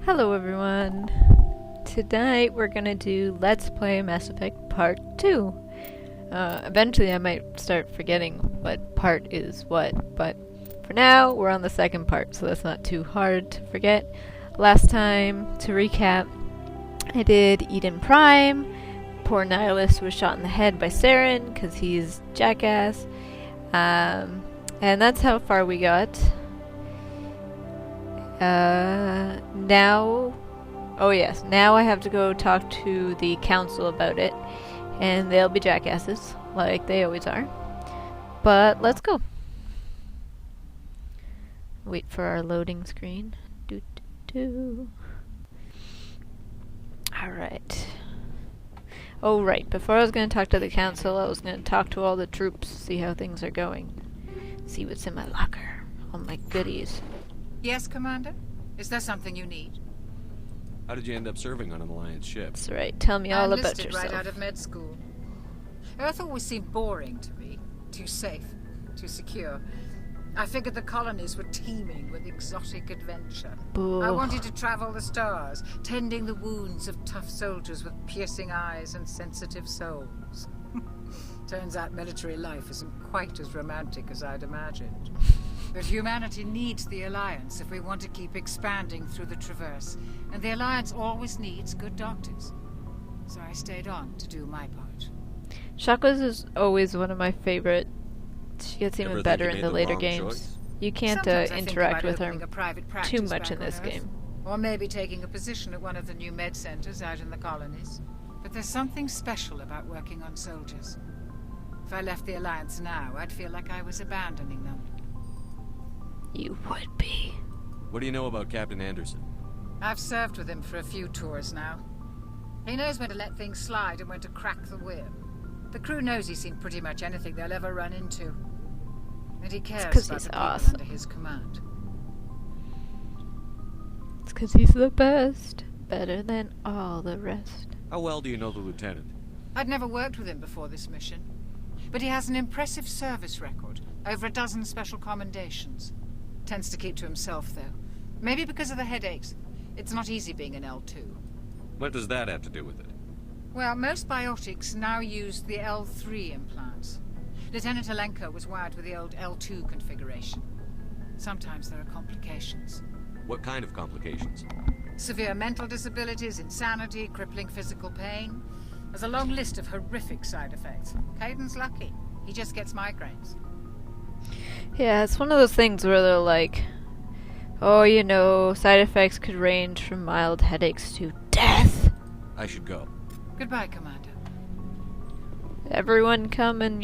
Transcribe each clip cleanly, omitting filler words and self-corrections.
Hello everyone! Tonight we're gonna do Let's Play Mass Effect Part 2. Eventually I might start forgetting what part is what, but for now we're on the second part, so that's not too hard to forget. Last time, to recap, I did Eden Prime. Poor Nihilist was shot in the head by Saren because he's jackass. And that's how far we got. Now I have to go talk to the council about it, and they'll be jackasses, like they always are. But let's go. Wait for our loading screen. Alright. Oh right, before I was going to talk to the council, I was going to talk to all the troops, see how things are going. See what's in my locker. All my goodies. Yes, Commander? Is there something you need? How did you end up serving on an Alliance ship? That's right. Tell me all about enlisted yourself. right out of med school. Earth always seemed boring to me. Too safe. Too secure. I figured the colonies were teeming with exotic adventure. Ugh. I wanted to travel the stars, tending the wounds of tough soldiers with piercing eyes and sensitive souls. Turns out military life isn't quite as romantic as I'd imagined. But humanity needs the Alliance if we want to keep expanding through the Traverse. And the Alliance always needs good doctors. So I stayed on to do my part. Shaqua's is always one of my favorite. She gets even Ever better think in you the made later wrong games. choice? You can't Sometimes I think interact about with her opening a private too practice much in back this on Earth. game. Or maybe taking a position at one of the new med centers out in the colonies. But there's something special about working on soldiers. If I left the Alliance now, I'd feel like I was abandoning them. You would be. What do you know about Captain Anderson? I've served with him for a few tours now. He knows when to let things slide and when to crack the whip. The crew knows he's seen pretty much anything they'll ever run into. And he cares 'cause about he's the people awesome. under his command. It's 'cause he's the best. Better than all the rest. How well do you know the Lieutenant? I'd never worked with him before this mission. But he has an impressive service record. Over a dozen special commendations. Tends to keep to himself, though. Maybe because of the headaches. It's not easy being an L2. What does that have to do with it? Well, most biotics now use the L3 implants. Lieutenant Alenko was wired with the old L2 configuration. Sometimes there are complications. What kind of complications? Severe mental disabilities, insanity, crippling physical pain. There's a long list of horrific side effects. Caden's lucky. He just gets migraines. Yeah, it's one of those things where they're like, oh, you know, side effects could range from mild headaches to death. I should go. Goodbye, Commander. Everyone come and,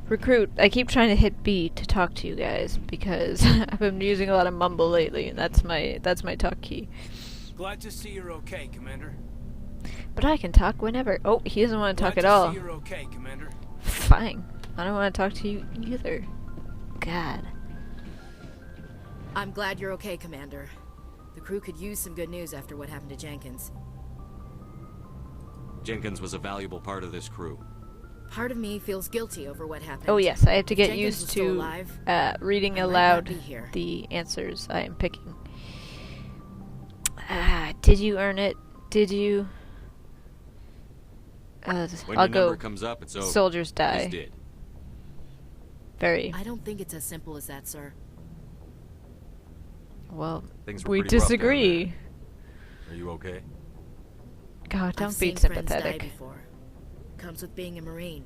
recruit. I keep trying to hit B to talk to you guys because I've been using a lot of mumble lately, and that's my talk key. Glad to see you're okay, Commander. But I can talk whenever. Oh, he doesn't want to talk Glad at all. to see you're okay, Commander. Fine. I don't want to talk to you either. God. I'm glad you're okay, Commander. The crew could use some good news after what happened to Jenkins. Jenkins was a valuable part of this crew. Part of me feels guilty over what happened. Oh yes, I have to If get Jenkins used was still to alive, reading I might not aloud be here. the answers I am picking. Did you earn it? Did you? When I'll your go. number comes up, it's over. Soldiers die. He's dead. Very I don't think it's as simple as that, sir. well. Things were We pretty rough down disagree. there. Are you okay? God, don't I've be seen friends die sympathetic. before. Comes with being a Marine.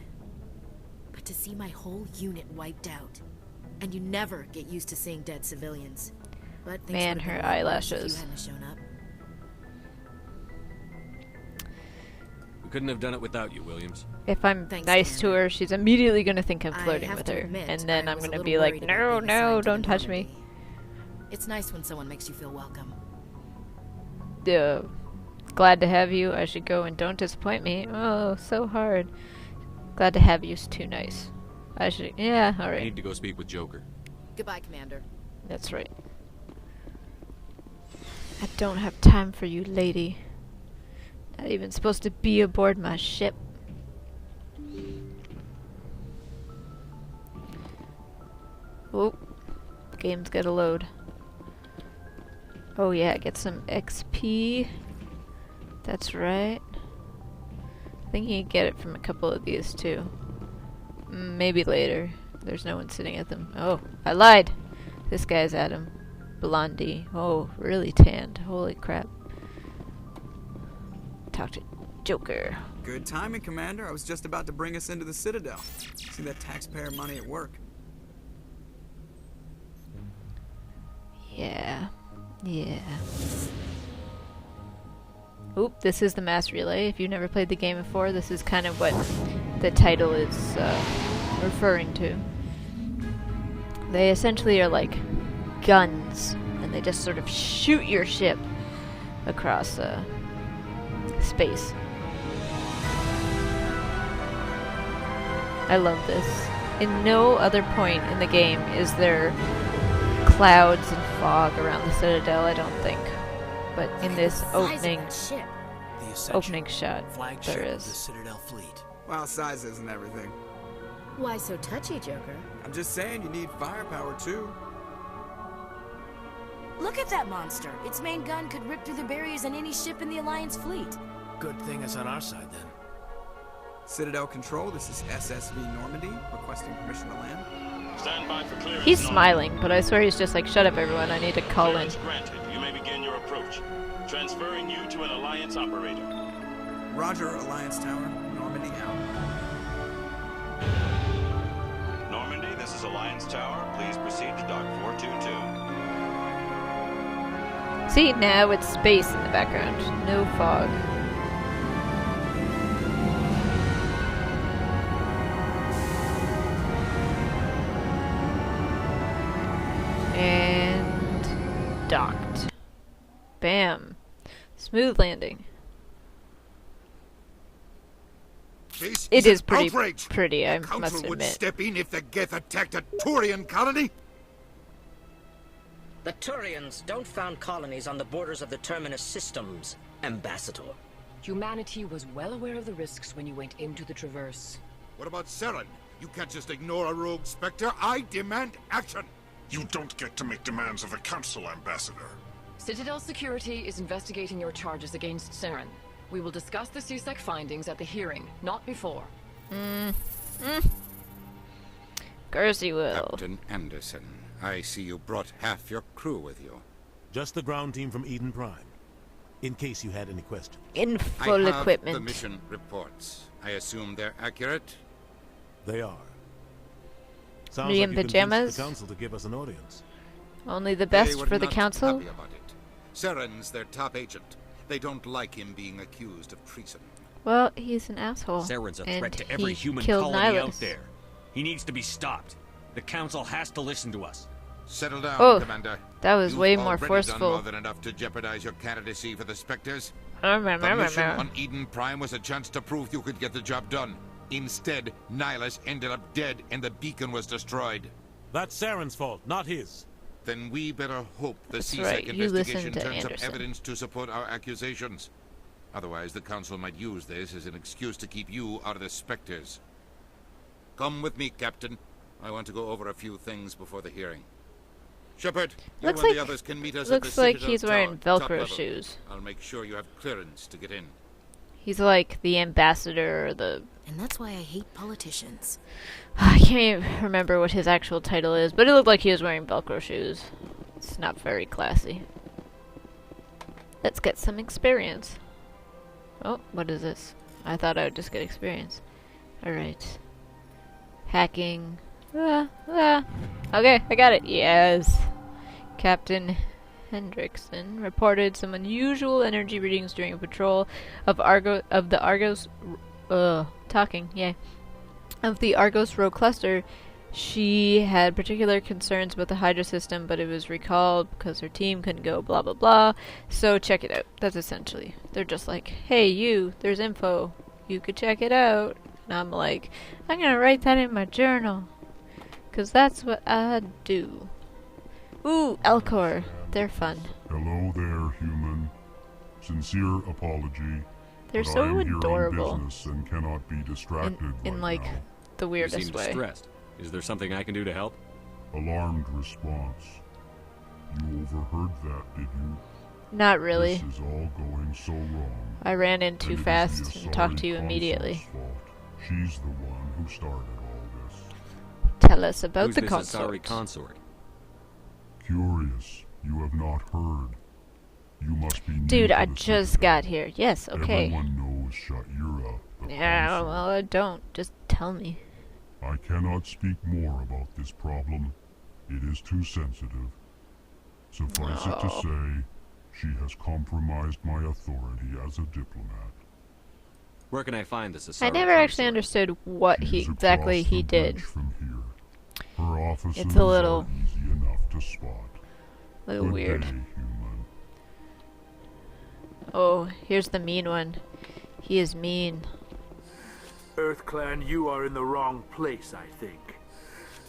But to see my whole unit wiped out, and you never get used to seeing dead civilians. But things Man, would've been her a lot worse if eyelashes. you hadn't shown up. We couldn't have done it without you, Williams. If I'm Thanks, nice to Commander. her, she's immediately gonna think I'm I flirting have with to her, admit, and then I I'm was a gonna little be like, worried about no, being no, assigned to don't the touch me. Normandy. It's nice when someone makes you feel welcome. Glad to have you. I should go and don't disappoint me. Oh, so hard. Glad to have you's too nice. I should. Yeah, I alright. need to go speak with Joker. Goodbye, Commander. That's right. I don't have time for you, lady. Not even supposed to be aboard my ship. Oh, game's gotta load. Oh yeah, get some XP. That's right. I think you can get it from a couple of these too. Maybe later. There's no one sitting at them. Oh, I lied! This guy's at him. Blondie. Oh, really tanned. Holy crap. Talk to Joker. Good timing, Commander. I was just about to bring us into the Citadel. See that taxpayer money at work. Yeah. Yeah. Oop, this is the mass relay. If you've never played the game before, this is kind of what the title is referring to. They essentially are like guns, and they just sort of shoot your ship across space. I love this. In no other point in the game is there clouds and fog around the Citadel, I don't think. But in this opening shot, Flagship there of the is. Citadel fleet. Well, size isn't everything. Why so touchy, Joker? I'm just saying you need firepower too. Look at that monster. Its main gun could rip through the barriers in any ship in the Alliance fleet. Good thing it's on our side then. Citadel Control, this is SSV Normandy, requesting permission to land. Stand by for clearance. He's smiling, but I swear he's just like, shut up everyone, I need to call in. Clearance granted. You may begin your approach. Transferring you to an Alliance operator. Roger, Alliance Tower, Normandy out. Normandy, this is Alliance Tower. Please proceed to Dock 422. See, now it's space in the background. No fog. And docked. Bam. Smooth landing. This It is pretty outrage. pretty, I Council must would admit. step in if the Geth attacked a Turian colony. The Turians don't found colonies on the borders of the Terminus systems, Ambassador. Humanity was well aware of the risks when you went into the Traverse. What about Seren? You can't just ignore a rogue Spectre. I demand action. You don't get to make demands of the Council, Ambassador. Citadel Security is investigating your charges against Seren. We will discuss the CSEC findings at the hearing, not before. Course you will. Captain Anderson, I see you brought half your crew with you. Just the ground team from Eden Prime. In case you had any questions. In I full have equipment. the mission reports. I assume they're accurate? They are. Sounds Me like in you convinced pajamas? the council to give us an audience. Only the They best were for the not council? happy about it. Seren's their top agent. They don't like him being accused of treason. Well, he's an asshole. Saren's a and threat to every he human killed colony Nihilus. out there. He needs to be stopped. The Council has to listen to us. Settle down, Oh, Commander. that was You've way more already done forceful. more than enough to jeopardize your candidacy for the Spectres. I remember, The mission on Eden Prime was a chance to prove you could get the job done. Instead, Nihilus ended up dead and the beacon was destroyed. That's Saren's fault, not his. Then we better hope the That's CSEC right, you listen investigation to turns up Anderson. evidence to support our accusations. Otherwise, the Council might use this as an excuse to keep you out of the Spectres. Come with me, Captain. I want to go over a few things before the hearing. Shepard, you Looks and like- the others can meet us at the Looks like Citadel he's wearing Tower, top Velcro level. shoes. I'll make sure you have clearance to get in. He's like the ambassador or the... And that's why I hate politicians. I can't even remember what his actual title is, but it looked like he was wearing Velcro shoes. It's not very classy. Let's get some experience. Oh, what is this? I thought I would just get experience. Alright. Hacking. Okay, I got it. Yes. Captain Hendrickson reported some unusual energy readings during a patrol of the Argos rogue cluster. She had particular concerns about the Hydra system, but it was recalled because her team couldn't go blah blah blah. So check it out. That's essentially, they're just like, hey you, there's info, you could check it out. And I'm like, I'm gonna write that in my journal, cause that's what I do. Ooh, Elcor, they're fun. Hello there, human. Sincere apology. They're but so I am here adorable. on business and cannot be distracted In right like now. the You weirdest seem way. distressed. Is there something I can do to help? Alarmed response. You overheard that, did you? Not really. This is all going so wrong. I ran in too And it is fast the and talked to Asari you immediately. consort's fault. She's the one who started all this. Tell us about Who's the this consort. Asari consort? Curious, you have not heard. You must be new Dude, to I the just Citadel. got here. Yes, okay. Everyone knows Sha'ira, the Yeah, consort. well, I don't. Just tell me. I cannot speak more about this problem. It is too sensitive. Suffice it to Oh. say, she has compromised my authority as a diplomat. Where can I find this Asari I never actually understood what She is exactly across he the did. bridge from here. Her offices It's a little- are easy enough to spot. Little Good weird. day, human. Oh, here's the mean one. He is mean. EarthClan, you are in the wrong place, I think.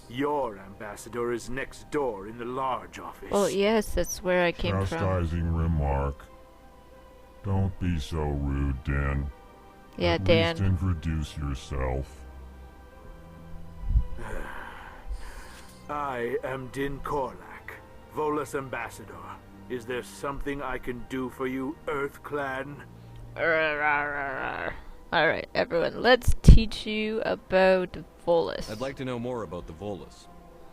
Your ambassador is next door in the large office. Oh, yes, that's where I came from. Chastising remark. Don't be so rude, Dan. Yeah, At Dan. least introduce yourself. I am Din Korlak, Volus ambassador. Is there something I can do for you, EarthClan? Alright, everyone, let's teach you about Volus. I'd like to know more about the Volus.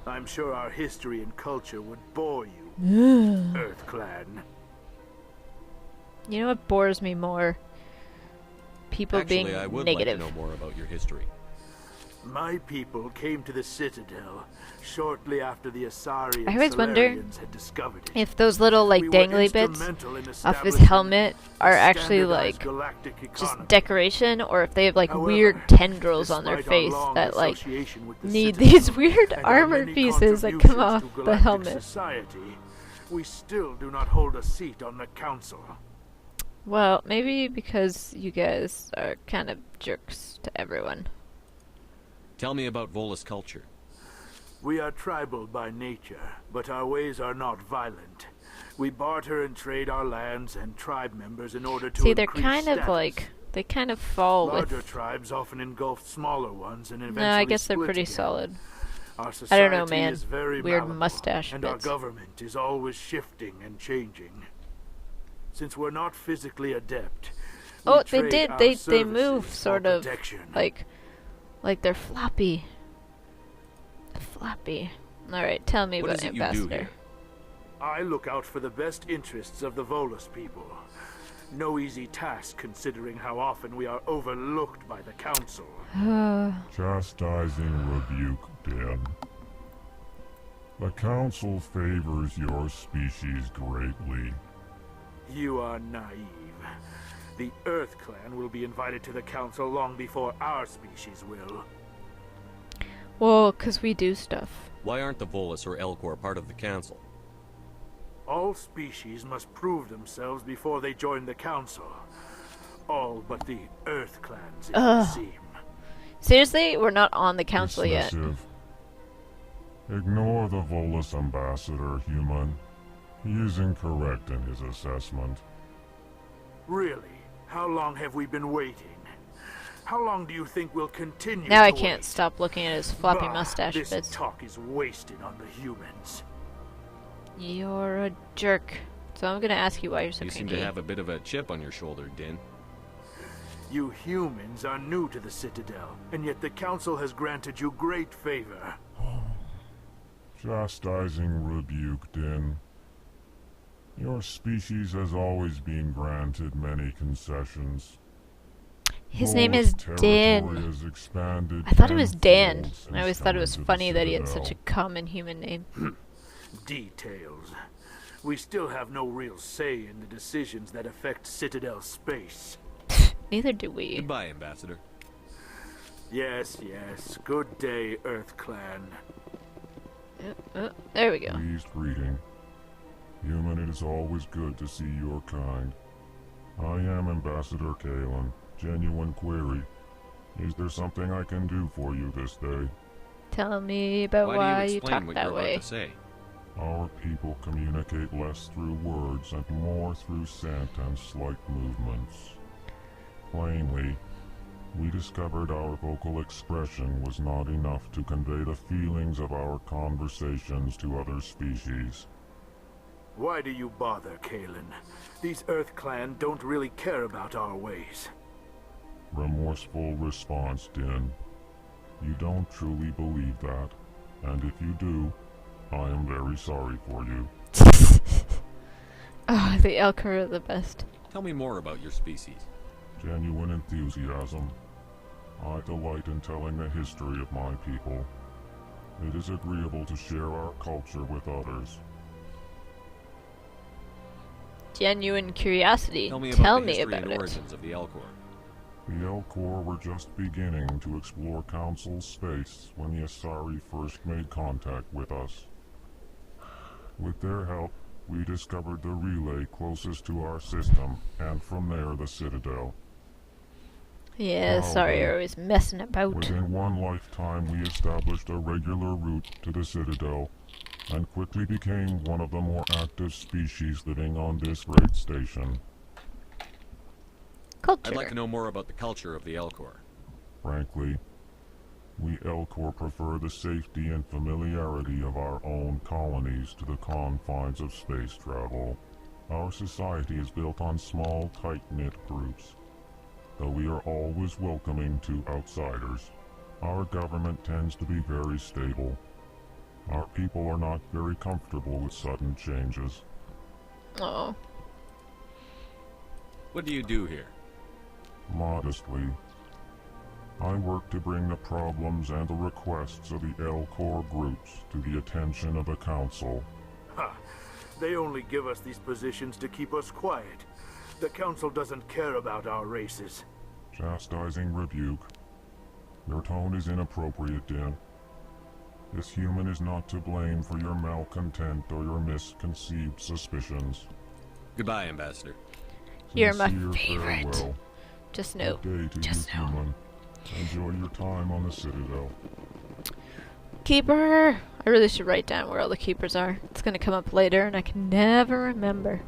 I'm sure our history and culture would bore you, EarthClan. You know what bores me more? People Actually, being I would negative. like to know more about your history. My people came to the Citadel shortly after the Asari and I always wonder Solarians had discovered it. if those little, like, We were dangly bits instrumental in off his establishing helmet are actually, standardized like, galactic just economy. decoration, or if they have, like, However, weird tendrils on their despite our face long that, like, association with the need Citadel these weird and our armor many pieces that come contributions off to the galactic helmet. Society, we still do not hold a seat on the council. Well, maybe because you guys are kind of jerks to everyone. Tell me about Volus culture. We are tribal by nature, but our ways are not violent. We barter and trade our lands and tribe members in order to See, they're increase kind of status. like, they kind of fall Larger with... tribes often engulf smaller ones and eventually No, I guess they're split pretty again. solid. Our I society don't know, man. is very Weird malleable, mustache and bits. our government is always shifting and changing. Since we're not physically adept, we Oh, they trade did. our They move services sort for of protection. like they're floppy. Floppy. All right, tell me What about is it you do Ambassador. here? I look out for the best interests of the Volus people. No easy task considering how often we are overlooked by the council. Chastising rebuke, Dan. The council favors your species greatly. You are naive. The Earth Clan will be invited to the council long before our species will. Well, 'cause we do stuff. Why aren't the Volus or Elcor part of the council? All species must prove themselves before they join the council. All but the Earth Clans, it would Ugh. seem. Seriously, we're not on the council yet. Dismissive. Ignore the Volus ambassador, human. He is incorrect in his assessment. Really? How long have we been waiting? How long do you think we'll continue Now to I can't wait? stop looking at his floppy Bah, mustache this bits. talk is wasted on the humans. You're a jerk. So I'm gonna ask you why you're so You seem cranky. to have a bit of a chip on your shoulder, Din. You humans are new to the Citadel, and yet the council has granted you great favor. Chastising rebuke, Din. Your species has always been granted many concessions. His name Volus is territory Dan. has expanded I thought it was Dan. tenfold since I always thought it was coming to the funny that he had Citadel. such a common human name. Details. We still have no real say in the decisions that affect Citadel space. Neither do we. Goodbye, Ambassador. Yes, yes. Good day, Earth Clan. There we go. Pleased greeting. Human, it is always good to see your kind. I am Ambassador Kalen. Genuine query. Is there something I can do for you this day? Tell me about Why why do you you explain talk what that you're way. about to say? Our people communicate less through words and more through scent and slight movements. Plainly, we discovered our vocal expression was not enough to convey the feelings of our conversations to other species. Why do you bother, Kalen? These Earth Clan don't really care about our ways. Remorseful response, Din. You don't truly believe that, and if you do, I am very sorry for you. Oh, the Elcor are the best. Tell me more about your species. Genuine enthusiasm. I delight in telling the history of my people. It is agreeable to share our culture with others. Genuine curiosity. Tell me about and it. origins of the Elcor. The Elcor were just beginning to explore Council's space when the Asari first made contact with us. With their help, we discovered the relay closest to our system, and from there the Citadel. Yeah, sorry, you're always messing about. Within one lifetime, we established a regular route to the Citadel, and quickly became one of the more active species living on this great station. I'd like to know more about the culture of the Elcor. Frankly, we Elcor prefer the safety and familiarity of our own colonies to the confines of space travel. Our society is built on small, tight-knit groups. Though we are always welcoming to outsiders, our government tends to be very stable. Our people are not very comfortable with sudden changes. Oh. What do you do here? Modestly, I work to bring the problems and the requests of the Elcor groups to the attention of the Council. Ha! They only give us these positions to keep us quiet. The Council doesn't care about our races. Chastising rebuke. Your tone is inappropriate, Din. This human is not to blame for your malcontent or your misconceived suspicions. Goodbye, Ambassador. You're my Sincere favorite. farewell. Just know. Good day to you, human. Enjoy your time on the Citadel. Keeper! I really should write down where all the keepers are. It's gonna come up later and I can never remember.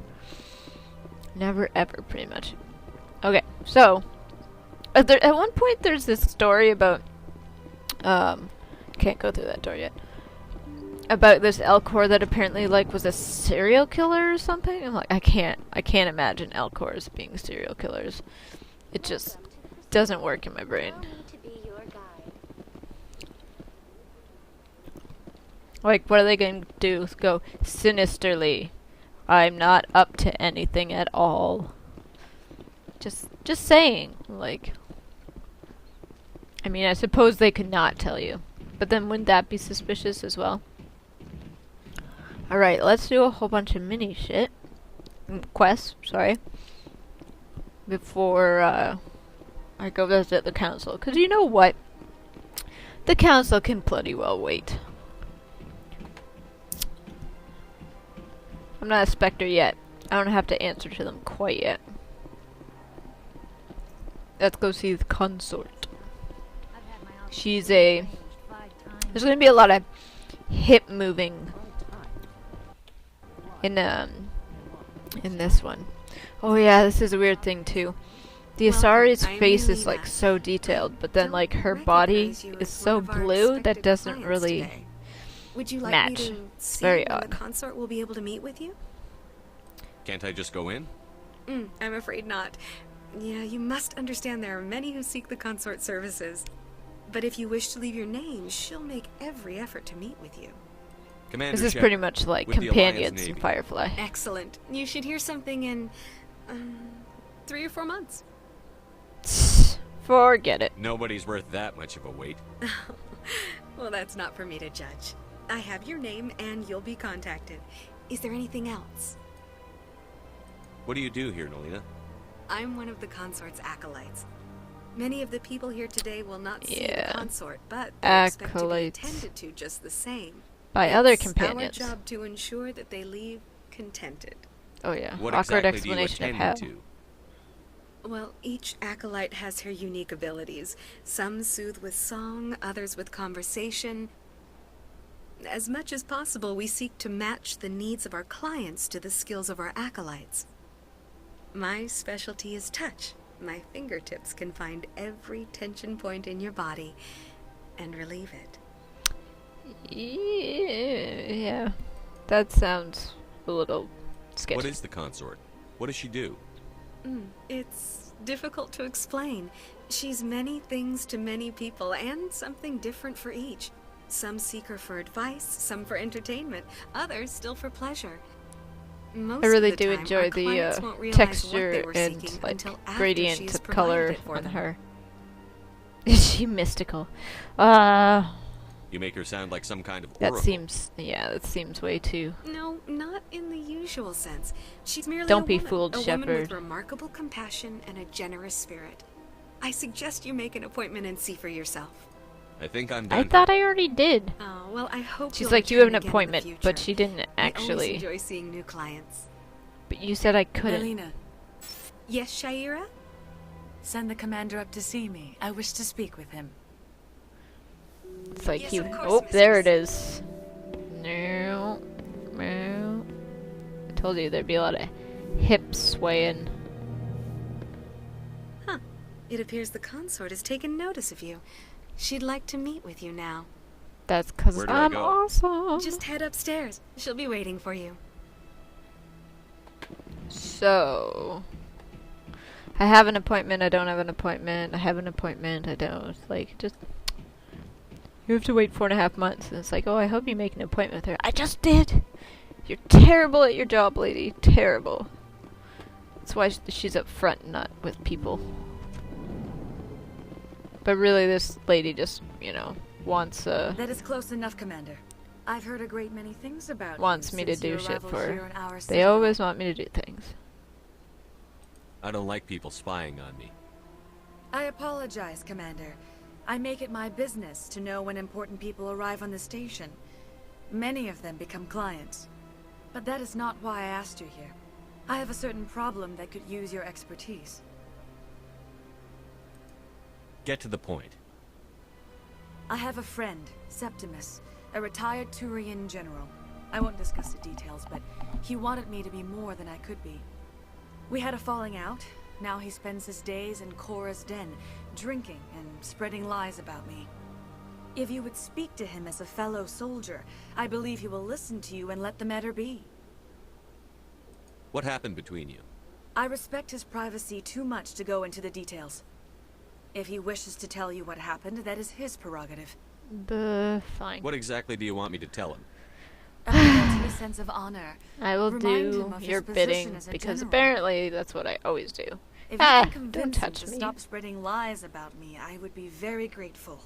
Never ever, pretty much. Okay, so at one point there's this story about can't go through that door yet. About this Elcor that apparently was a serial killer or something. I'm like, I can't imagine Elcors being serial killers. It just doesn't work in my brain. Like, what are they going to do? Go sinisterly. I'm not up to anything at all. Just saying. Like, I mean, I suppose they could not tell you. But then wouldn't that be suspicious as well? Alright, let's do a whole bunch of mini shit. Quests, sorry. Before, I go visit the Council. Because you know what? The Council can bloody well wait. I'm not a Spectre yet. I don't have to answer to them quite yet. Let's go see the consort. She's a... There's gonna be a lot of hip moving in this one. Oh yeah, this is a weird thing too. The Asari's face is so detailed, but then her body is so blue that doesn't really Would you like match. me to see Very when odd. the consort will be able to meet with you? Can't I just go in? I'm afraid not. Yeah, you must understand there are many who seek the consort services. But if you wish to leave your name, she'll make every effort to meet with you. Commander This is Shepard, pretty much like with the companions Alliance in Navy. Firefly. Excellent. You should hear something in 3 or 4 months. Forget it. Nobody's worth that much of a wait. Well, that's not for me to judge. I have your name and you'll be contacted. Is there anything else? What do you do here, Nolina? I'm one of the consort's acolytes. Many of the people here today will not see the consort, but they expect to be Acolytes. attended to just the same. By other It's companions. our job to ensure that they leave contented. Oh yeah. What Awkward exactly do you explanation of attend how. to? Well, each acolyte has her unique abilities. Some soothe with song, others with conversation. As much as possible, we seek to match the needs of our clients to the skills of our acolytes. My specialty is touch. My fingertips can find every tension point in your body and relieve it. Yeah. That sounds a little sketchy. What is the consort? What does she do? It's difficult to explain. She's many things to many people, and something different for each. Some seek her for advice, some for entertainment, others still for pleasure. Most I really of the do time, enjoy our clients won't the realize what texture they were and seeking like until after gradient she's of provided color it for on them. her. Is she mystical? Uh, You make her sound like some kind of that oracle. seems, yeah, that seems way too. No, not in the usual sense. She's merely Don't a be woman, fooled, a woman with Shepherd. remarkable compassion and a generous spirit. I suggest you make an appointment and see for yourself. I think I'm done. I thought I already did. Oh, well, I hope She's you'll like, you have an return again in the appointment, but future. she didn't I always actually. enjoy seeing new clients. But you said I couldn't. Melina, Yes, Shaira? send the commander up to see me. I wish to speak with him. It's like Yes, you. of course, Oh, there it mistress. is. No, no. I told you there'd be a lot of hip swaying. Huh. It appears the consort has taken notice of you. She'd like to meet with you now. That's 'cause Where do I I'm go? awesome. Just head upstairs. She'll be waiting for you. So, I have an appointment. I don't have an appointment. I have an appointment. I don't. Like, just you have to wait 4.5 months. And it's like, oh, I hope you make an appointment with her. I just did. You're terrible at your job, lady. Terrible. That's why she's up front, not with people. But really, this lady just, you know, wants That is close enough, Commander. I've heard a great many things about wants you me to since do your shit arrival for here her. in our They citadel. always want me to do things. I don't like people spying on me. I apologize, Commander. I make it my business to know when important people arrive on the station. Many of them become clients. But that is not why I asked you here. I have a certain problem that could use your expertise. Get to the point. I have a friend, Septimus, a retired Turian general. I won't discuss the details, but he wanted me to be more than I could be. We had a falling out. Now he spends his days in Cora's den, drinking and spreading lies about me. If you would speak to him as a fellow soldier, I believe he will listen to you and let the matter be. What happened between you? I respect his privacy too much to go into the details. If he wishes to tell you what happened, that is his prerogative. Fine. What exactly do you want me to tell him? Appeal to his sense of honor. I will Remind do him of his your position bidding as a because general. apparently that's what I always do. If you Ah, can don't convince him touch to me. stop spreading lies about me, I would be very grateful.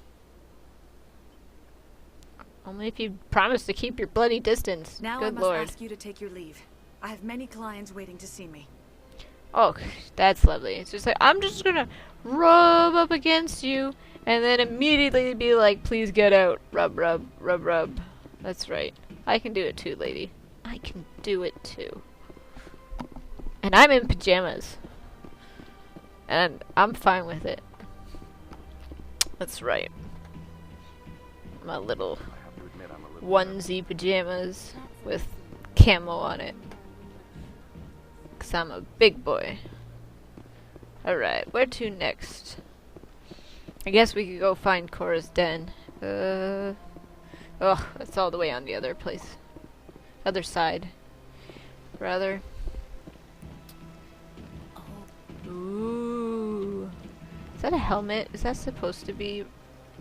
Only if you promise to keep your bloody distance. Now I Good must lord. ask you to take your leave. I have many clients waiting to see me. Oh, that's lovely. It's just like, I'm just gonna rub up against you and then immediately be like, please get out. Rub, rub, rub, rub. That's right. I can do it too, lady. I can do it too. And I'm in pajamas. And I'm fine with it. That's right. My little onesie pajamas with camo on it. 'Cause I'm a big boy. Alright, where to next? I guess we could go find Cora's den. Oh, that's all the way on the other place. Other side. Rather. Ooh. Is that a helmet? Is that supposed to be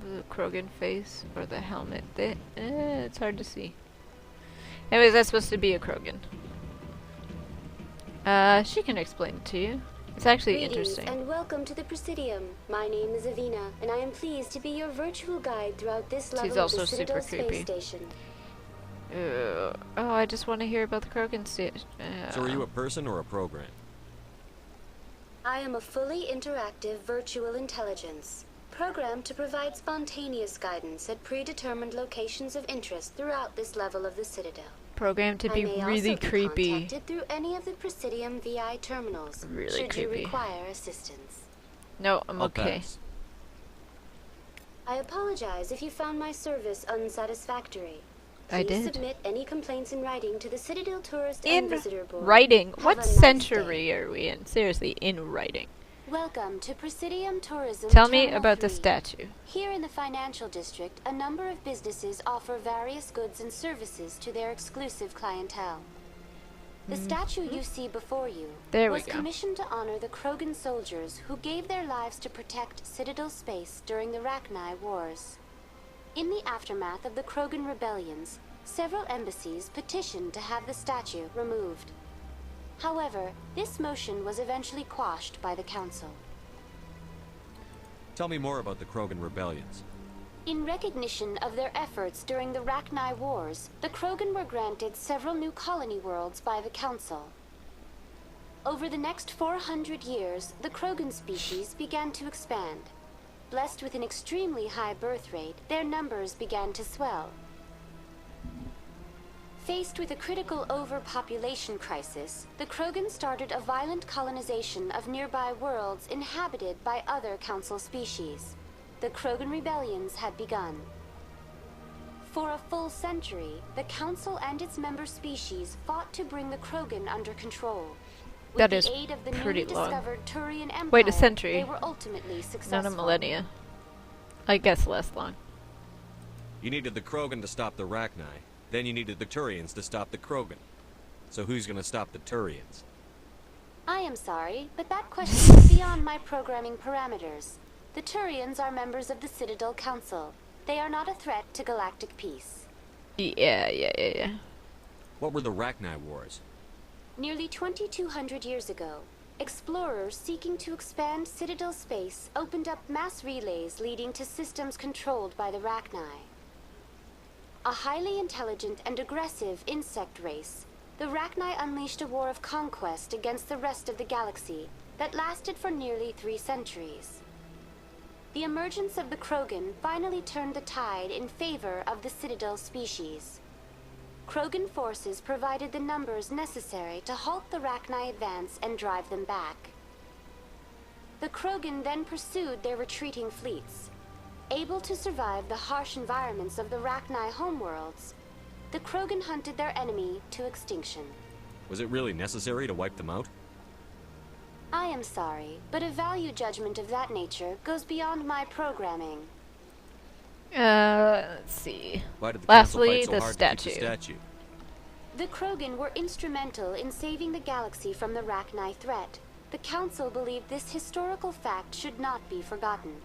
the Krogan face? Or the helmet? It's hard to see. Anyways, that's supposed to be a Krogan. She can explain it to you. It's actually Greetings interesting. and welcome to the Presidium. My name is Avina, and I am pleased to be your virtual guide throughout this level of also the Citadel super creepy. space station. Oh, I just want to hear about the Krogan station. So are you a person or a program? I am a fully interactive virtual intelligence, programmed to provide spontaneous guidance at predetermined locations of interest throughout this level of the Citadel. Programmed to be I may really also be creepy. contacted through any of the Presidium VI terminals, Really should you creepy. require assistance. No, I'm I'll okay. pass. I apologize if you found my service unsatisfactory. I Please did. submit any complaints in writing to the Citadel Tourist In and Visitor Board. writing? Have What a nice century are we in? Seriously, in writing. Welcome to Presidium Tourism. Tell me Terminal about the 3. statue. Here in the financial district, a number of businesses offer various goods and services to their exclusive clientele. The statue you see before you There we was go. commissioned to honor the Krogan soldiers who gave their lives to protect Citadel space during the Rachni Wars. In the aftermath of the Krogan rebellions, several embassies petitioned to have the statue removed. However, this motion was eventually quashed by the Council. Tell me more about the Krogan rebellions. In recognition of their efforts during the Rachni Wars, the Krogan were granted several new colony worlds by the Council. Over the next 400 years, the Krogan species began to expand. Blessed with an extremely high birth rate, their numbers began to swell. Faced with a critical overpopulation crisis, the Krogan started a violent colonization of nearby worlds inhabited by other Council species. The Krogan rebellions had begun. For a full century, the Council and its member species fought to bring the Krogan under control. With That the is aid of the pretty newly long. discovered Turian Empire, Wait, a century. they were ultimately successful. Not a millennia. I guess less long. You needed the Krogan to stop the Rachni. Then you needed the Turians to stop the Krogan. So who's gonna stop the Turians? I am sorry, but that question is beyond my programming parameters. The Turians are members of the Citadel Council. They are not a threat to galactic peace. Yeah. What were the Rachni Wars? Nearly 2,200 years ago, explorers seeking to expand Citadel space opened up mass relays leading to systems controlled by the Rachni. A highly intelligent and aggressive insect race, the Rachni unleashed a war of conquest against the rest of the galaxy that lasted for nearly 3 centuries. The emergence of the Krogan finally turned the tide in favor of the Citadel species. Krogan forces provided the numbers necessary to halt the Rachni advance and drive them back. The Krogan then pursued their retreating fleets. Able to survive the harsh environments of the Rachni homeworlds, the Krogan hunted their enemy to extinction. Was it really necessary to wipe them out? I am sorry, but a value judgment of that nature goes beyond my programming. Let's see. Why did the Lastly, Council fight so the hard statue. to keep the statue? The Krogan were instrumental in saving the galaxy from the Rachni threat. The Council believed this historical fact should not be forgotten.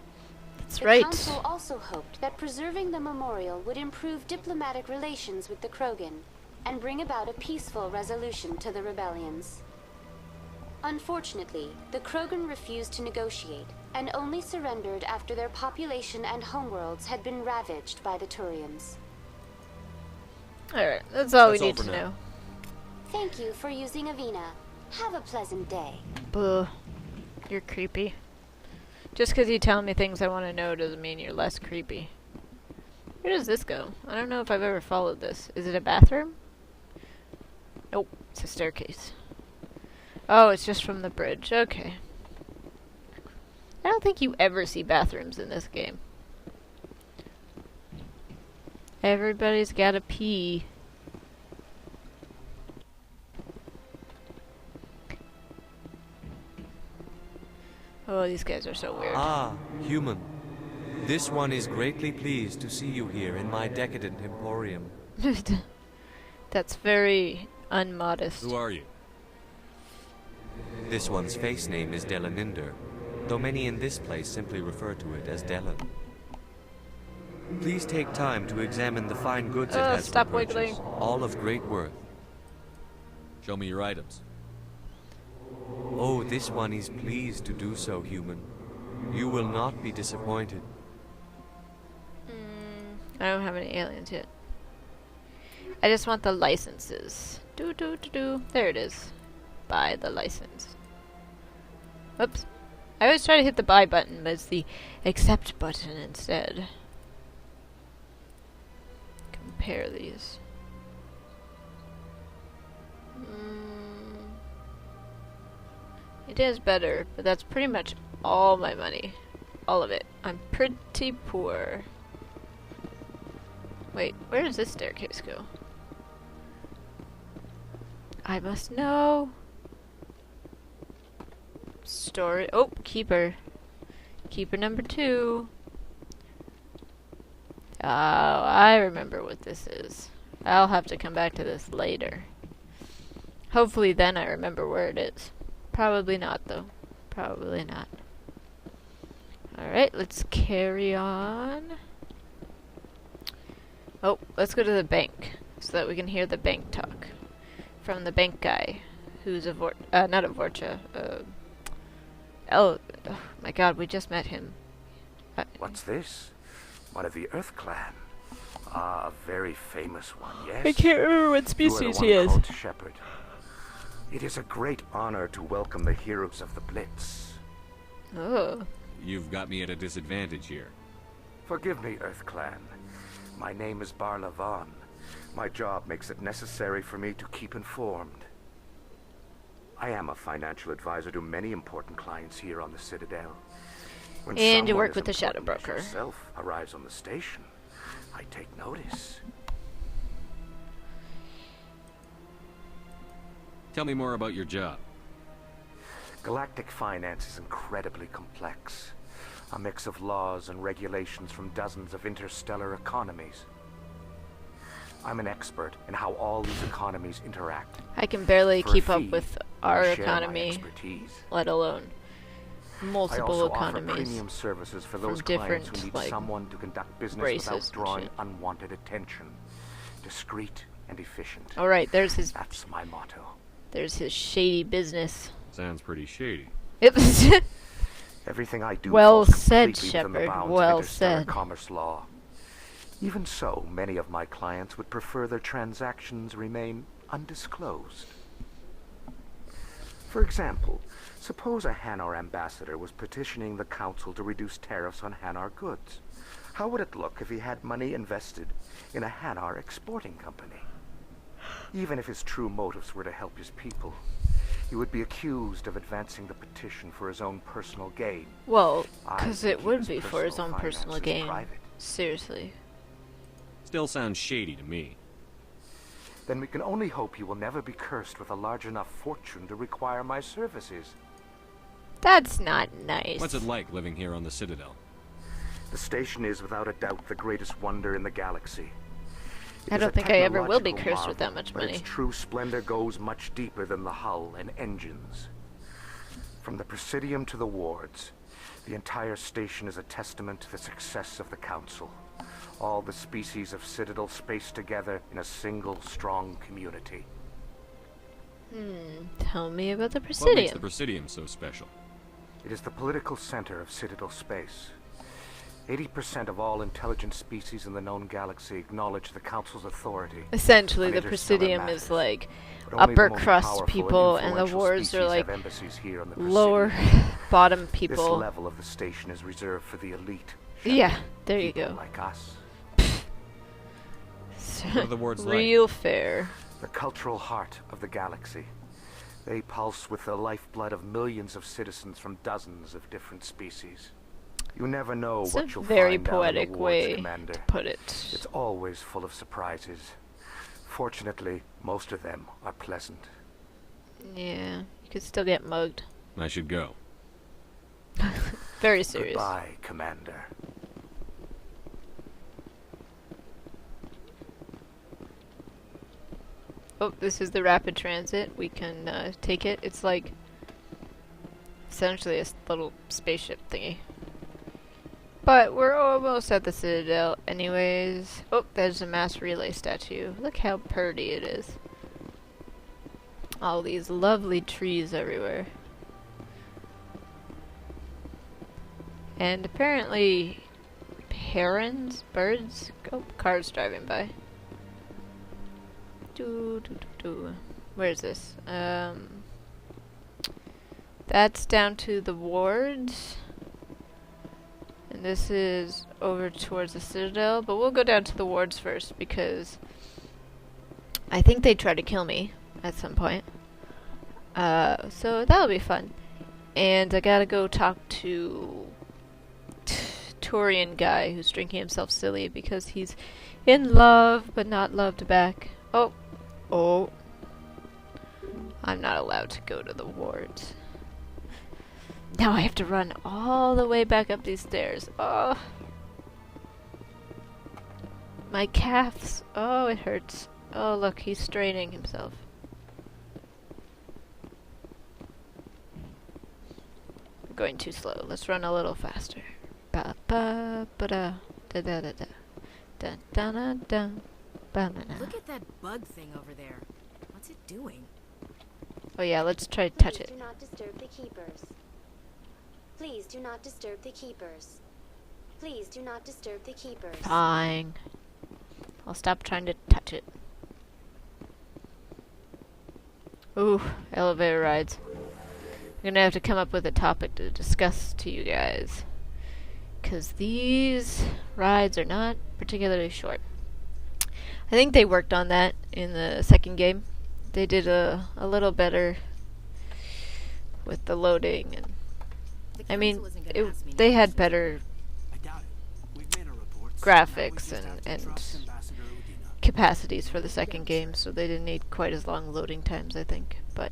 That's the right. Council also hoped that preserving the memorial would improve diplomatic relations with the Krogan and bring about a peaceful resolution to the rebellions. Unfortunately, the Krogan refused to negotiate and only surrendered after their population and homeworlds had been ravaged by the Turians. Alright, that's all That's we all need for to now. know. Thank you for using Avina. Have a pleasant day. Buh. You're creepy. Just because you tell me things I want to know doesn't mean you're less creepy. Where does this go? I don't know if I've ever followed this. Is it a bathroom? Nope, it's a staircase. Oh, it's just from the bridge. Okay. I don't think you ever see bathrooms in this game. Everybody's gotta pee. Oh, these guys are so weird. Ah, human. This one is greatly pleased to see you here in my decadent emporium. That's very unmodest. Who are you? This one's face name is Delaninder, though many in this place simply refer to it as Delan. Please take time to examine the fine goods it has stop for purchase, wiggling. all of great worth. Show me your items. Oh, this one is pleased to do so, human. You will not be disappointed. I don't have any aliens yet. I just want the licenses. There it is. Buy the license. Oops. I always try to hit the buy button, but it's the accept button instead. Compare these. It is better, but that's pretty much all my money. All of it. I'm pretty poor. Wait, where does this staircase go? I must know. Storage. Oh, keeper. Keeper number 2. Oh, I remember what this is. I'll have to come back to this later. Hopefully then I remember where it is. Probably not, though. Probably not. Alright, let's carry on. Oh, let's go to the bank, so that we can hear the bank talk. From the bank guy, who's a not a Vorcha, oh my god, we just met him. What's this? One of the Earth Clan. Ah, a very famous one, yes? I can't remember what species he is. Called Shepherd. It is a great honor to welcome the heroes of the Blitz. Oh. You've got me at a disadvantage here. Forgive me, Earth Clan. My name is Barla Vaughn. My job makes it necessary for me to keep informed. I am a financial advisor to many important clients here on the Citadel. When and you work as with the Shadow important as Broker. Yourself arrives on the station, I take notice. Tell me more about your job. Galactic finance is incredibly complex. A mix of laws and regulations from dozens of interstellar economies. I'm an expert in how all these economies interact. I can barely For a keep up fee, with I our share my economy, expertise. let alone multiple I also economies. offer premium services for those from clients different, who need like, someone to conduct business races without and drawing shit. unwanted attention. Discreet and efficient. All right, there's his. That's my motto. There's his shady business. Sounds pretty shady. Everything I do Well falls said, completely within the Shepard. bounds Well of interstellar said. commerce law. Even so, many of my clients would prefer their transactions remain undisclosed. For example, suppose a Hanar ambassador was petitioning the council to reduce tariffs on Hanar goods. How would it look if he had money invested in a Hanar exporting company? Even if his true motives were to help his people, he would be accused of advancing the petition for his own personal gain. Well, I because it keep would his be for his personal own personal finances gain. private. Seriously. Still sounds shady to me. Then we can only hope he will never be cursed with a large enough fortune to require my services. That's not nice. What's it like living here on the Citadel? The station is without a doubt the greatest wonder in the galaxy. It I is don't a think I ever will be technological cursed with that marvel, much but money. Its true splendor goes much deeper than the hull and engines. From the Presidium to the wards, the entire station is a testament to the success of the Council. All the species of Citadel spaced together in a single strong community. Tell me about the What makes Presidium. the Presidium so special? It is the political center of Citadel space. 80% of all intelligent species in the known galaxy acknowledge the Council's authority. Essentially, on the interstellar Presidium matters. is like But only upper the most crust powerful people, and the influential wars species are like have embassies here on the lower Presidium. bottom This people. level of the station is reserved for the elite. Yeah, there you People go. like us. What are the wards like? Real fair. The cultural heart of the galaxy. They pulse with the lifeblood of millions of citizens from dozens of different species. You never know It's what a you'll very find down in the poetic wards, way Commander. to put it. It's always full of surprises. Fortunately, most of them are pleasant. Yeah, you could still get mugged. I should go. Very serious. Goodbye, Commander. Oh, this is the rapid transit. We can take it. It's like essentially a little spaceship thingy. But we're almost at the Citadel anyways. Oh, there's a mass relay statue. Look how pretty it is. All these lovely trees everywhere. And apparently herons, birds, oh, cars driving by. Where's this? That's down to the wards. And this is over towards the Citadel, but we'll go down to the wards first because I think they tried to kill me at some point. So that'll be fun. And I gotta go talk to Turian guy who's drinking himself silly because he's in love but not loved back. Oh. I'm not allowed to go to the wards. Now I have to run all the way back up these stairs. Oh. My calves. Oh, it hurts. Oh, look, he's straining himself. We're going too slow. Let's run a little faster. Ba ba ba da da da da da da da da da ba na na. Look at that bug thing over there. What's it doing? Oh yeah, let's try to touch Please it. do not disturb the keepers. Please do not disturb the keepers. Please do not disturb the keepers. Fine. I'll stop trying to touch it. Ooh, elevator rides. I'm gonna have to come up with a topic to discuss to you guys. 'Cause these rides are not particularly short. I think they worked on that in the second game. They did a little better with the loading, and I mean, they had better graphics and capacities for the second game, so they didn't need quite as long loading times, I think. But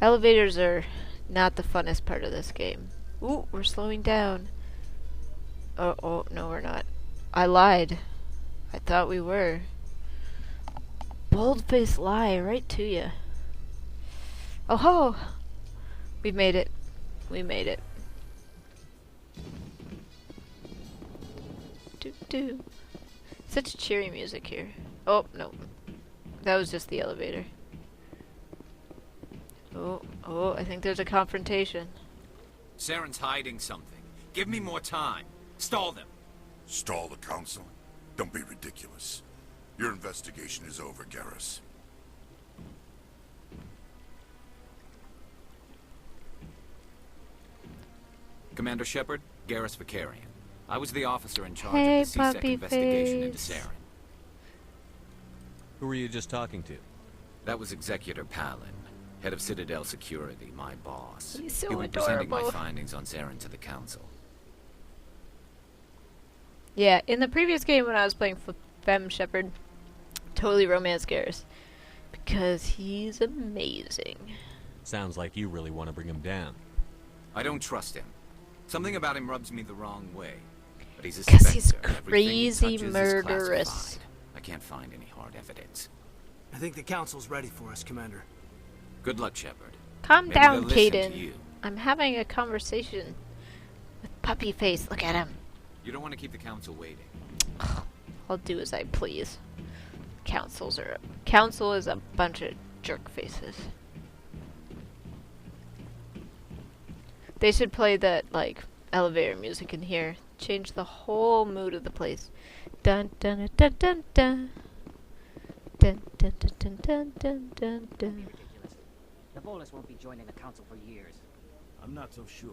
elevators are not the funnest part of this game. Ooh, we're slowing down. Oh, no, we're not. I lied. I thought we were. Bold-faced lie right to you. Oh ho! We've made it. We made it. Doo-doo. Such cheery music here. Oh, no. That was just the elevator. Oh, I think there's a confrontation. Saren's hiding something. Give me more time. Stall them. Stall the council? Don't be ridiculous. Your investigation is over, Garrus. Commander Shepard, Garrus Vicarian. I was the officer in charge Hey, of the CSEC puppy investigation into face. Saren. Who were you just talking to? That was Executor Palin, head of Citadel Security, my boss. He's so He'll be presenting my adorable. findings on Saren to the council. Yeah, in the previous game when I was playing Fem Shepard, totally romance Garrus. Because he's amazing. Sounds like you really want to bring him down. I don't trust him. Something about him rubs me the wrong way. But he's a Because Spectre. he's Everything he crazy touches is murderous. classified. I can't find any hard evidence. I think the council's ready for us, Commander. Good luck, Shepard. Calm Maybe they'll down, listen to Caden. you. I'm having a conversation with Puppy Face. Look at him. You don't want to keep the council waiting. I'll do as I please. Council is a bunch of jerk faces. They should play that, like, elevator music in here. Change the whole mood of the place. Dun dun dun dun dun. Dun dun dun dun dun dun dun dun. The Volus won't be joining the council for years. I'm not so sure.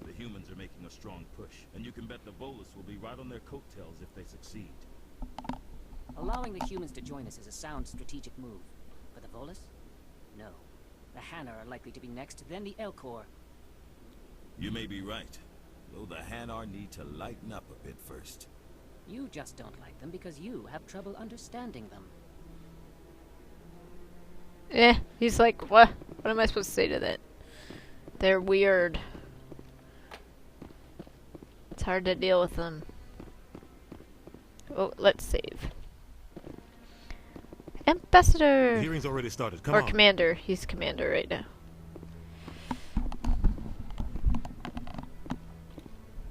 The humans are making a strong push, and you can bet the Volus will be right on their coattails if they succeed. Allowing the humans to join us is a sound strategic move. For the Volus? No. The Hanar are likely to be next, then the Elcor. You may be right, though the Hanar need to lighten up a bit first. You just don't like them because you have trouble understanding them. He's like, what? What am I supposed to say to that? They're weird. It's hard to deal with them. Oh, let's save. Ambassador! The hearing's already started. Come or on. Commander. He's Commander right now.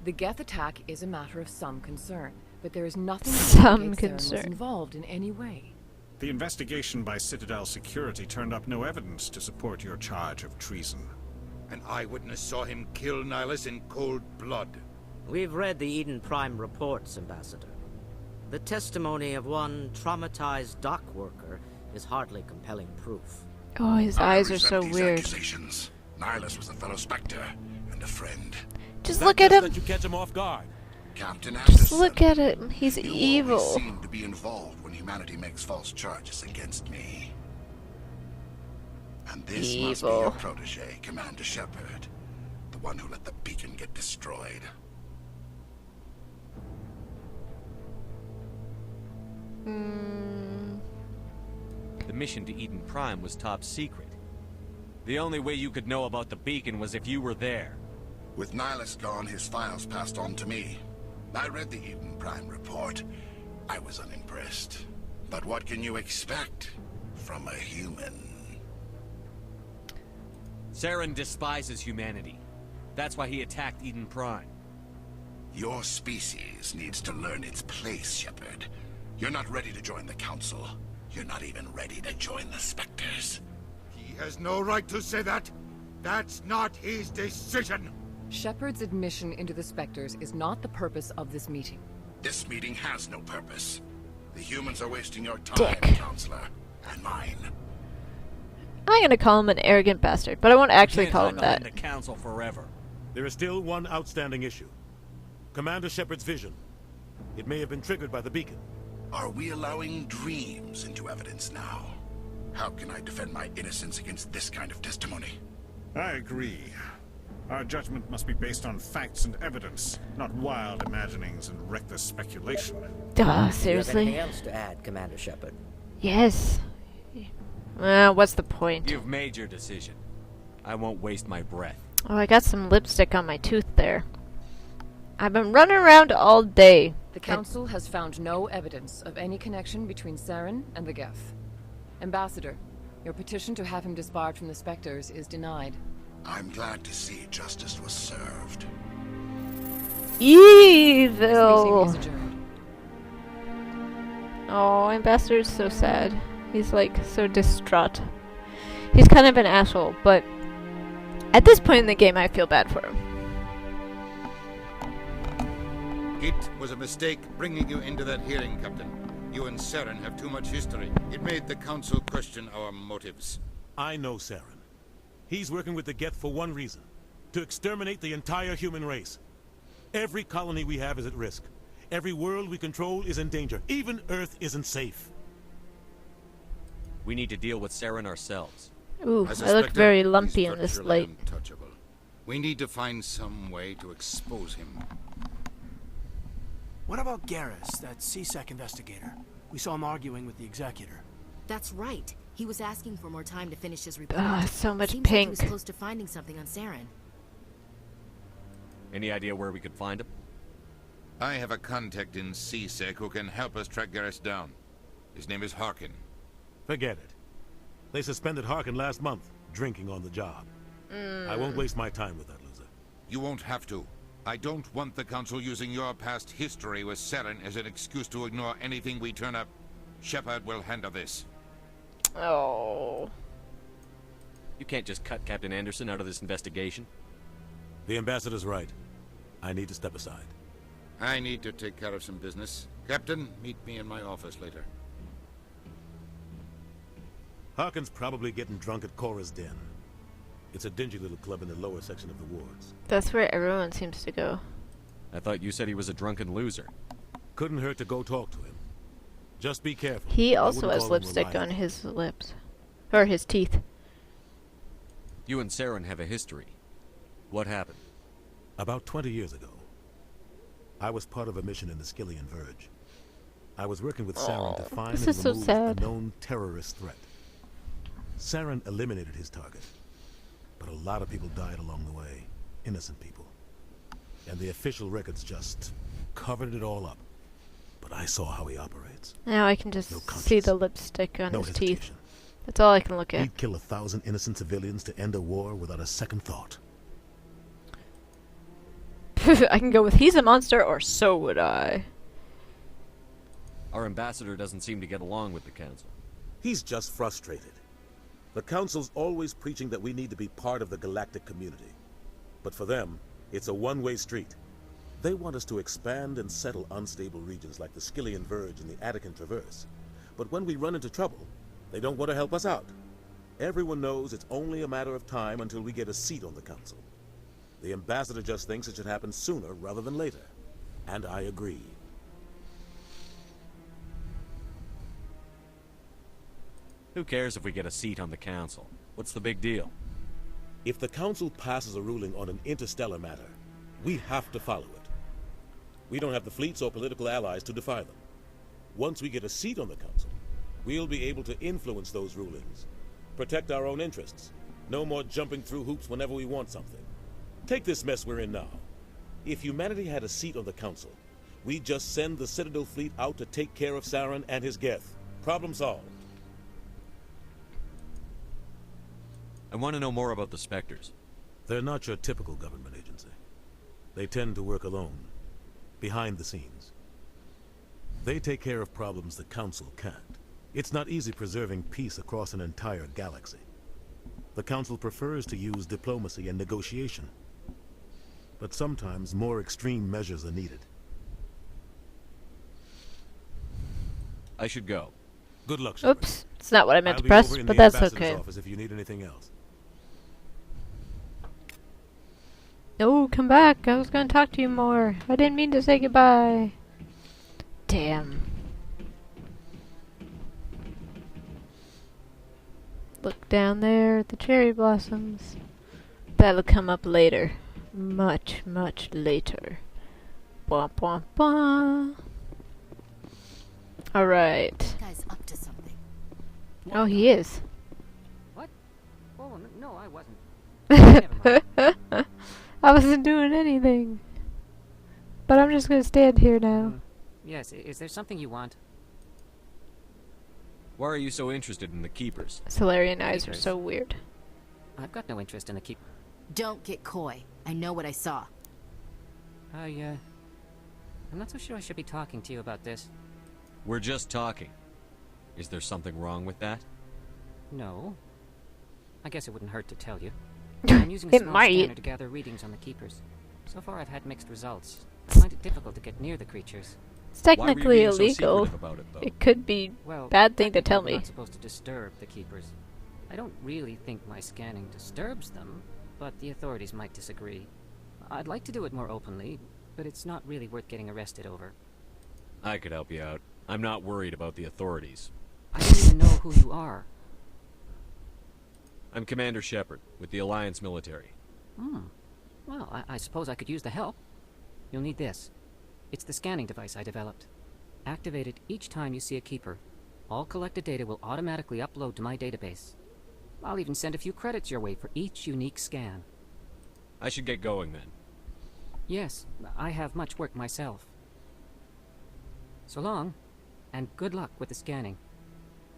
The Geth attack is a matter of some concern, but there is nothing Some that indicates Saren was concern. involved in any way. The investigation by Citadel Security turned up no evidence to support your charge of treason. An eyewitness saw him kill Nihilus in cold blood. We've read the Eden Prime reports, Ambassador. The testimony of one traumatized dock worker is hardly compelling proof. Oh, his eyes are so weird. Accusations. Nihilus was a fellow Spectre and a friend. Just look at him. Let you catch him off guard. Captain Just Anderson. look at him. He's You evil. always seem to be involved when humanity makes false charges against me. And this must be your Evil. protege, Commander Shepard, the one who let the beacon get destroyed. The mission to Eden Prime was top secret. The only way you could know about the beacon was if you were there. With Nihilus gone, his files passed on to me. I read the Eden Prime report. I was unimpressed. But what can you expect from a human? Saren despises humanity. That's why he attacked Eden Prime. Your species needs to learn its place, Shepard. You're not ready to join the Council. You're not even ready to join the Spectres. He has no right to say that. That's not his decision. Shepard's admission into the Spectres is not the purpose of this meeting. This meeting has no purpose. The humans are wasting your time, Counselor, and mine. I'm gonna call him an arrogant bastard, but I won't actually call him that. The Council forever. There is still one outstanding issue. Commander Shepard's vision. It may have been triggered by the beacon. Are we allowing dreams into evidence now? How can I defend my innocence against this kind of testimony? I agree. Our judgment must be based on facts and evidence, not wild imaginings and reckless speculation. Seriously? Do you have anything else to add, Commander Shepard? Yes. What's the point? You've made your decision. I won't waste my breath. Oh, I got some lipstick on my tooth there. I've been running around all day. The Council has found no evidence of any connection between Saren and the Geth. Ambassador, your petition to have him disbarred from the Spectres is denied. I'm glad to see justice was served. Evil! This meeting is adjourned. Oh, Ambassador's so sad. He's like so distraught. He's kind of an asshole, but at this point in the game I feel bad for him. It was a mistake bringing you into that hearing, Captain. You and Saren have too much history. It made the Council question our motives. I know Saren. He's working with the Geth for one reason. To exterminate the entire human race. Every colony we have is at risk. Every world we control is in danger. Even Earth isn't safe. We need to deal with Saren ourselves. Ooh, I look very lumpy in this light. Untouchable. We need to find some way to expose him. What about Garrus, that CSEC investigator? We saw him arguing with the Executor. That's right. He was asking for more time to finish his report. So much Seems pink. like he was close to finding something on Saren. Any idea where we could find him? I have a contact in CSEC who can help us track Garrus down. His name is Harkin. Forget it. They suspended Harkin last month, drinking on the job. I won't waste my time with that loser. You won't have to. I don't want the Council using your past history with Saren as an excuse to ignore anything we turn up. Shepard will handle this. Oh. You can't just cut Captain Anderson out of this investigation. The Ambassador's right. I need to step aside. I need to take care of some business. Captain, meet me in my office later. Harkin's probably getting drunk at Cora's Den. It's a dingy little club in the lower section of the wards. That's where everyone seems to go. I thought you said he was a drunken loser. Couldn't hurt to go talk to him. Just be careful. He also has lipstick on his lips. Or his teeth. You and Saren have a history. What happened? About 20 years ago, I was part of a mission in the Skillian Verge. I was working with Saren to find and remove a known terrorist threat. Saren eliminated his target, but a lot of people died along the way. Innocent people. And the official records just covered it all up. But I saw how he operates. Now I can just see the lipstick on his teeth. That's all I can look at. He'd kill 1,000 innocent civilians to end a war without a second thought. I can go with he's a monster, or so would I. Our ambassador doesn't seem to get along with the Council. He's just frustrated. The Council's always preaching that we need to be part of the galactic community. But for them, it's a one-way street. They want us to expand and settle unstable regions like the Skillian Verge and the Attican Traverse. But when we run into trouble, they don't want to help us out. Everyone knows it's only a matter of time until we get a seat on the Council. The Ambassador just thinks it should happen sooner rather than later. And I agree. Who cares if we get a seat on the Council? What's the big deal? If the Council passes a ruling on an interstellar matter, we have to follow it. We don't have the fleets or political allies to defy them. Once we get a seat on the Council, we'll be able to influence those rulings. Protect our own interests. No more jumping through hoops whenever we want something. Take this mess we're in now. If humanity had a seat on the Council, we'd just send the Citadel fleet out to take care of Saren and his Geth. Problem solved. I want to know more about the Spectres. They're not your typical government agency. They tend to work alone, behind the scenes. They take care of problems the Council can't. It's not easy preserving peace across an entire galaxy. The Council prefers to use diplomacy and negotiation. But sometimes more extreme measures are needed. I should go. Good luck, Shepard. Oops, it's not what I meant I'll to be press, over in but the that's ambassador's okay. office if you need anything else. No, come back. I was gonna talk to you more. I didn't mean to say goodbye. Damn. Look down there at the cherry blossoms. That'll come up later. Much, much later. Bwah, bwah, bwah. Alright. This guy's up to something. Oh, he is. What? Oh, no, I wasn't. Never mind. I wasn't doing anything. But I'm just gonna stand here now. Yes, is there something you want? Why are you so interested in the Keepers? Solarian eyes are so weird. I've got no interest in the keep. Don't get coy. I know what I saw. I'm not so sure I should be talking to you about this. We're just talking. Is there something wrong with that? No. I guess it wouldn't hurt to tell you. I'm using a It small might. scanner to gather readings on the Keepers. So far I've had mixed results. I find it difficult to get near the creatures. It's technically Why were you being so illegal. secretive about it, though? It could be Well, bad thing to tell technically me. we're not supposed to disturb the Keepers. I don't really think my scanning disturbs them, but the authorities might disagree. I'd like to do it more openly, but it's not really worth getting arrested over. I could help you out. I'm not worried about the authorities. I don't even know who you are. I'm Commander Shepard, with the Alliance military. Well, I suppose I could use the help. You'll need this. It's the scanning device I developed. Activate it each time you see a Keeper. All collected data will automatically upload to my database. I'll even send a few credits your way for each unique scan. I should get going then. Yes, I have much work myself. So long, and good luck with the scanning.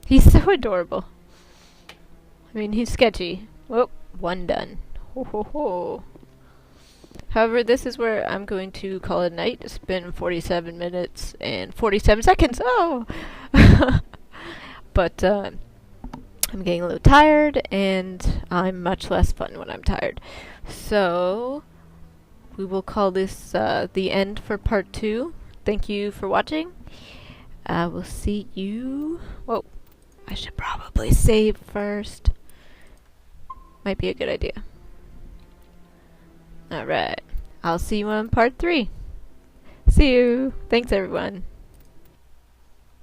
He's so adorable. I mean, he's sketchy. Whoop, one done. Ho ho ho. However, this is where I'm going to call it a night. It's been 47 minutes and 47 seconds. Oh! But, I'm getting a little tired, and I'm much less fun when I'm tired. So, we will call this the end for part 2. Thank you for watching. I will see you... Whoa. I should probably save first. Might be a good idea. Alright. I'll see you on part 3. See you. Thanks, everyone.